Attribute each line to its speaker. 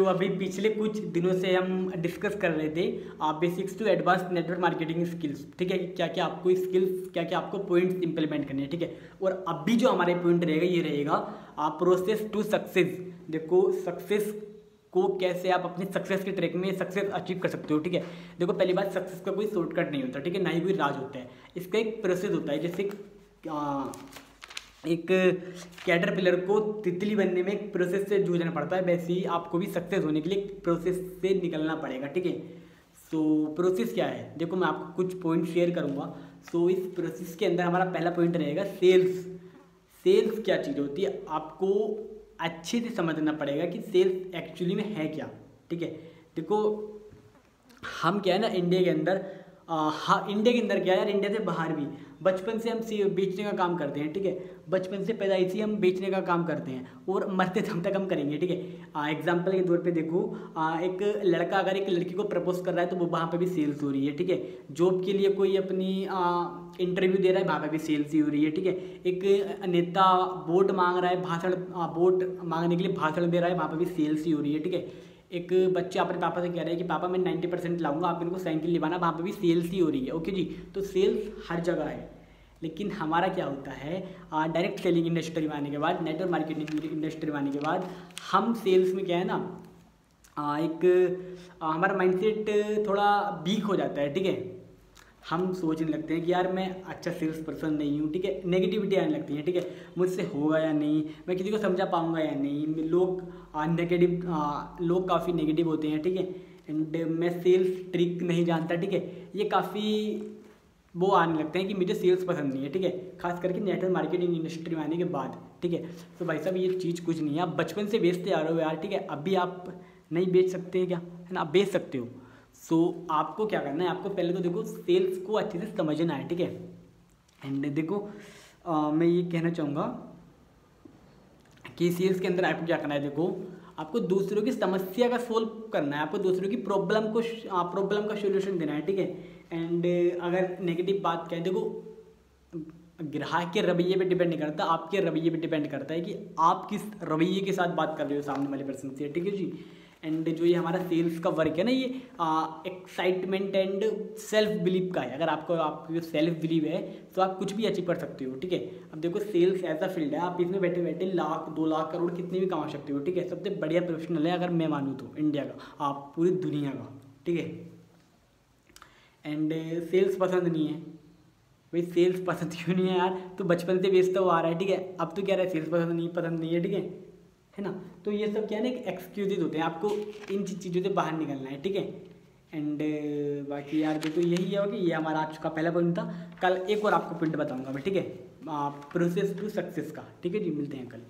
Speaker 1: अभी पिछले कुछ दिनों से हम डिस्कस कर रहे थे basics to advance network marketing skills, ठीक है, कि क्या क्या आपको स्किल्स, क्या क्या आपको पॉइंट्स इंप्लीमेंट करने हैं, ठीक है। और अभी जो हमारे पॉइंट रहेगा ये रहेगा प्रोसेस टू सक्सेस। देखो सक्सेस को कैसे आप अपनी सक्सेस के ट्रैक में सक्सेस अचीव कर सकते हो, ठीक है। देखो पहली बात, सक्सेस का कोई शॉर्टकट नहीं होता, ठीक है, ना ही कोई राज होता है। इसका एक प्रोसेस होता है। जैसे एक कैटरपिलर को तितली बनने में एक प्रोसेस से जूझना पड़ता है, वैसे ही आपको भी सक्सेस होने के लिए एक प्रोसेस से निकलना पड़ेगा, ठीक है। सो प्रोसेस क्या है, देखो मैं आपको कुछ पॉइंट शेयर करूंगा। सो इस प्रोसेस के अंदर हमारा पहला पॉइंट रहेगा सेल्स। सेल्स क्या चीज़ होती है, आपको अच्छे से समझना पड़ेगा कि सेल्स एक्चुअली में है क्या, ठीक है। देखो हम क्या है ना, इंडिया के अंदर हाँ इंडिया के अंदर क्या है यार, इंडिया से बाहर भी बचपन से हम बेचने का काम करते हैं, ठीक है। बचपन से पैदाइशी हम बेचने का काम करते हैं और मरते दम तक हम करेंगे, ठीक है। एग्जाम्पल के तौर पे देखो, एक लड़का अगर एक लड़की को प्रपोज कर रहा है तो वो वहाँ पे भी सेल्स हो रही है, ठीक है। जॉब के लिए कोई अपनी इंटरव्यू दे रहा है, वहाँ पे भी सेल्स ही हो रही है, ठीक है। एक नेता वोट मांग रहा है, वोट मांगने के लिए भाषण दे रहा है, वहाँ पे भी सेल्स ही हो रही है, ठीक है। एक बच्चा अपने पापा से कह रहा है कि पापा मैं 90% लाऊंगा, आप इनको साइकिल दिलवाना, वहाँ पे भी सेल्स ही हो रही है, ओके जी। तो सेल्स हर जगह है। लेकिन हमारा क्या होता है, डायरेक्ट सेलिंग इंडस्ट्री में आने के बाद, नेटवर्क मार्केटिंग इंडस्ट्री में आने के बाद हम सेल्स में क्या है ना, हमारा माइंडसेट थोड़ा वीक हो जाता है, ठीक है। हम सोचने लगते हैं कि यार मैं अच्छा सेल्स पर्सन नहीं हूँ, ठीक है। नेगेटिविटी आने लगती है, ठीक है, मुझसे होगा या नहीं, मैं किसी को समझा पाऊंगा या नहीं। लोग काफ़ी नेगेटिव होते हैं, ठीक है। एंड मैं सेल्स ट्रिक नहीं जानता, ठीक है। ये काफ़ी वो आने लगते हैं कि मुझे सेल्स पसंद नहीं है, ठीक है, खास करके नेटवर्क मार्केटिंग इंडस्ट्री में आने के बाद, ठीक है। तो भाई साहब ये चीज़ कुछ नहीं है, आप बचपन से बेचते आ रहे हो यार, ठीक है। अभी आप नहीं बेच सकते हैं क्या, है ना, आप बेच सकते हो। सो आपको क्या करना है, आपको पहले तो देखो सेल्स को अच्छे से समझना है, ठीक है। एंड देखो मैं ये कहना चाहूँगा कि सेल्स के अंदर आपको क्या करना है, देखो आपको दूसरों की समस्या का सोल्व करना है, आपको दूसरों की प्रॉब्लम का सोल्यूशन देना है, ठीक है। एंड अगर नेगेटिव बात क्या है, देखो ग्राहक के रवैये पे डिपेंड नहीं करता, आपके रवैये पे डिपेंड करता है कि आप किस रवैये के साथ बात कर रहे हो सामने वाले पर्सन से, ठीक है जी। एंड जो ये हमारा सेल्स का वर्क है ना, ये एक्साइटमेंट एंड सेल्फ बिलीव का है। अगर आपको सेल्फ बिलीव है तो आप कुछ भी अचीव कर सकते हो, ठीक है। अब देखो सेल्स ऐसा फील्ड है, आप इसमें बैठे बैठे लाख 2 लाख करोड़ कितने भी कमा सकते हो, ठीक है। सबसे बढ़िया प्रोफेशनल है अगर मैं मानूँ तो इंडिया का, आप पूरी दुनिया का, ठीक है। एंड सेल्स पसंद नहीं है भाई, सेल्स पसंद क्यों नहीं है यार, तो बचपन से बेचता हुआ आ रहा है, ठीक है। अब तो कह रहा है सेल्स पसंद नहीं है, ठीक है ना। तो ये सब क्या है ना, एक एक्सक्यूजेज होते हैं, आपको इन चीज़ों से बाहर निकलना है, ठीक है। एंड बाकी यार देखो यही है कि ये हमारा आज का पहला पॉइंट था। कल एक और आपको पॉइंट बताऊंगा मैं, ठीक है, प्रोसेस टू सक्सेस का, ठीक है जी। मिलते हैं कल।